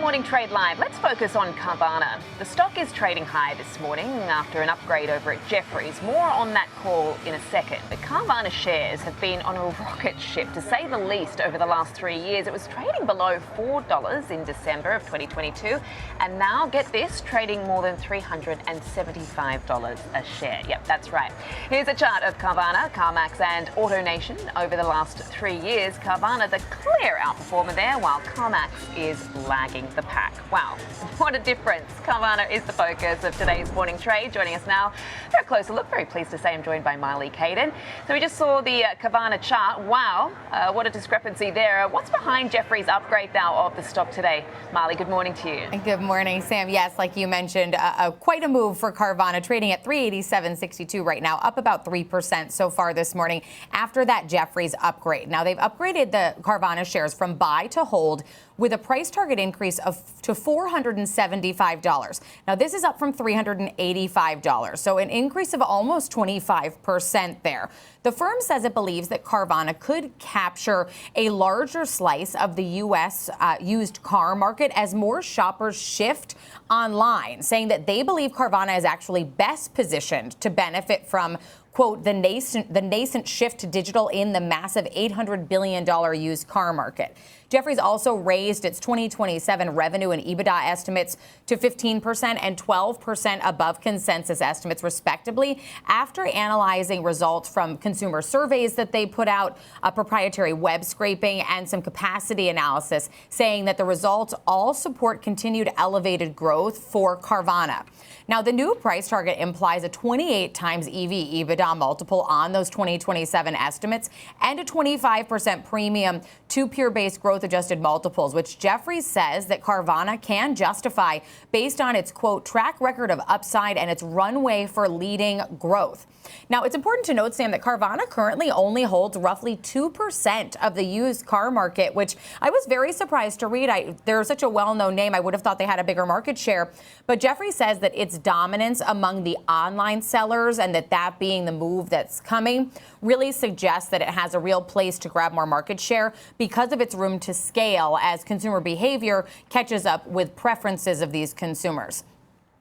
Morning Trade Live. Let's focus on Carvana. The stock is trading high this morning after an upgrade over at Jefferies. More on that call in a second. But Carvana shares have been on a rocket ship, to say the least, over the last 3 years. It was trading below $4 in December of 2022. And now, get this, trading more than $375 a share. Yep, that's right. Here's a chart of Carvana, CarMax and AutoNation over the last 3 years. Carvana, the clear outperformer there, while CarMax is lagging the pack. Wow, what a difference. Carvana is the focus of today's morning trade. Joining us now for a closer look. Very pleased to say I'm joined by Marley Kayden. So we just saw the Carvana chart. Wow, what a discrepancy there. What's behind Jefferies' upgrade now of the stock today? Marley, good morning to you. Good morning, Sam. Yes, like you mentioned, quite a move for Carvana, trading at 387.62 right now, up about 3% so far this morning after that Jefferies upgrade. Now, they've upgraded the Carvana shares from buy to hold with a price target increase to $475. Now, this is up from $385, so an increase of almost 25% there. The firm says it believes that Carvana could capture a larger slice of the U.S. Used car market as more shoppers shift online, saying that they believe Carvana is actually best positioned to benefit from, quote, the nascent shift to digital in the massive $800 billion used car market. Jefferies also raised its 2027 revenue and EBITDA estimates to 15% and 12% above consensus estimates, respectively, after analyzing results from consumer surveys that they put out, proprietary web scraping, and some capacity analysis, saying that the results all support continued elevated growth for Carvana. Now, the new price target implies a 28 times EV/EBITDA multiple on those 2027 estimates and a 25% premium to peer-based growth-adjusted multiples, which Jefferies says that Carvana can justify based on its, quote, track record of upside and its runway for leading growth. Now, it's important to note, Sam, that Carvana currently only holds roughly 2% of the used car market, which I was very surprised to read. They're such a well-known name. I would have thought they had a bigger market share. But Jefferies says that its dominance among the online sellers, and that being the move that's coming, really suggests that it has a real place to grab more market share because of its room to scale as consumer behavior catches up with preferences of these consumers.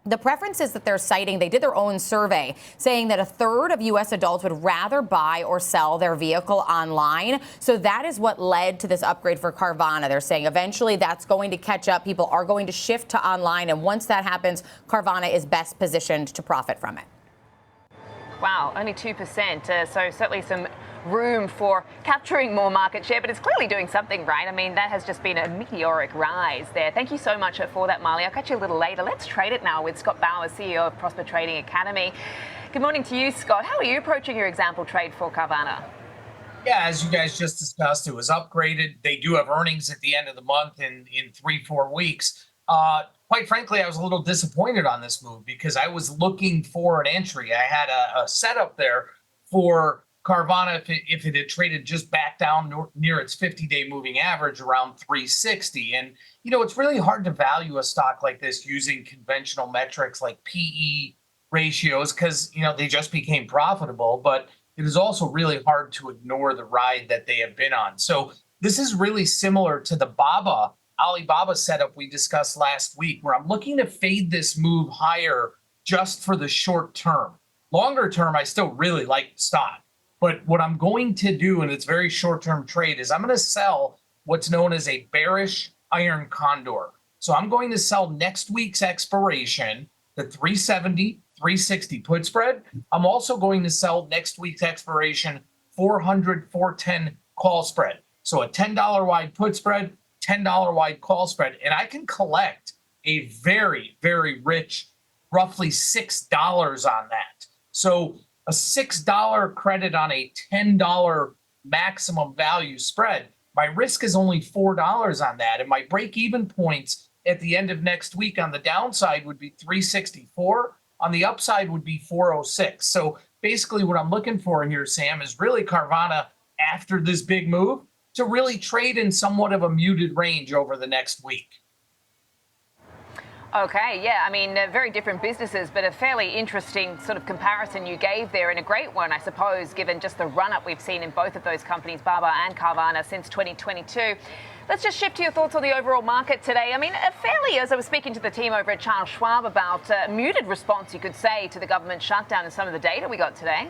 The preferences that they're citing, they did their own survey saying that a third of U.S. adults would rather buy or sell their vehicle online. So that is what led to this upgrade for Carvana. They're saying eventually that's going to catch up. People are going to shift to online. And once that happens, Carvana is best positioned to profit from it. Wow, only 2%. So certainly some room for capturing more market share, but it's clearly doing something right. I mean, that has just been a meteoric rise there. Thank you so much for that, Marley. I'll catch you a little later. Let's trade it now with Scott Bauer, CEO of Prosper Trading Academy. Good morning to you, Scott. How are you approaching your example trade for Carvana? Yeah, as you guys just discussed, it was upgraded. They do have earnings at the end of the month in 3-4 weeks. Quite frankly, I was a little disappointed on this move because I was looking for an entry. I had a setup there for Carvana if it had traded just back down near its 50-day moving average around 360. And, you know, it's really hard to value a stock like this using conventional metrics like PE ratios because, you know, they just became profitable. But it is also really hard to ignore the ride that they have been on. So this is really similar to the Alibaba setup we discussed last week, where I'm looking to fade this move higher just for the short term. Longer term, I still really like the stock. But what I'm going to do, and it's very short-term trade, is I'm going to sell what's known as a bearish iron condor. So I'm going to sell next week's expiration, the 370, 360 put spread. I'm also going to sell next week's expiration 400, 410 call spread. So a $10 wide put spread, $10 wide call spread, and I can collect a very, very rich, roughly $6 on that. So a $6 credit on a $10 maximum value spread. My risk is only $4 on that, and my break-even points at the end of next week on the downside would be 364. On the upside would be 406. So basically what I'm looking for in here, Sam, is really Carvana after this big move to really trade in somewhat of a muted range over the next week. Okay, yeah, I mean, very different businesses, but a fairly interesting sort of comparison you gave there, and a great one, I suppose, given just the run-up we've seen in both of those companies, Baba and Carvana, since 2022. Let's just shift to your thoughts on the overall market today. I mean, fairly, as I was speaking to the team over at Charles Schwab about a muted response, you could say, to the government shutdown and some of the data we got today.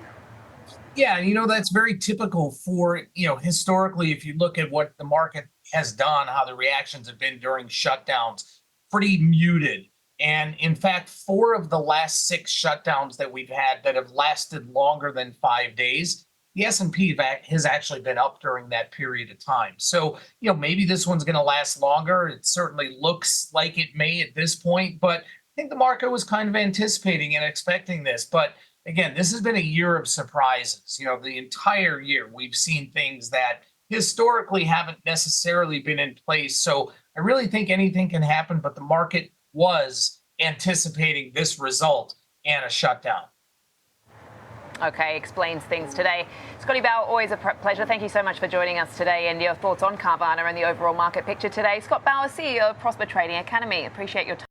Yeah, that's very typical for, historically, if you look at what the market has done, how the reactions have been during shutdowns, pretty muted. And in fact, 4 of the last 6 shutdowns that we've had that have lasted longer than 5 days, the S&P has actually been up during that period of time. So, maybe this one's going to last longer. It certainly looks like it may at this point, but I think the market was kind of anticipating and expecting this. But again, this has been a year of surprises. The entire year we've seen things that historically haven't necessarily been in place. So I really think anything can happen, but the market was anticipating this result and a shutdown. Okay, explains things today. Scotty Bauer, always a pleasure. Thank you so much for joining us today and your thoughts on Carvana and the overall market picture today. Scott Bauer, CEO of Prosper Trading Academy. Appreciate your time.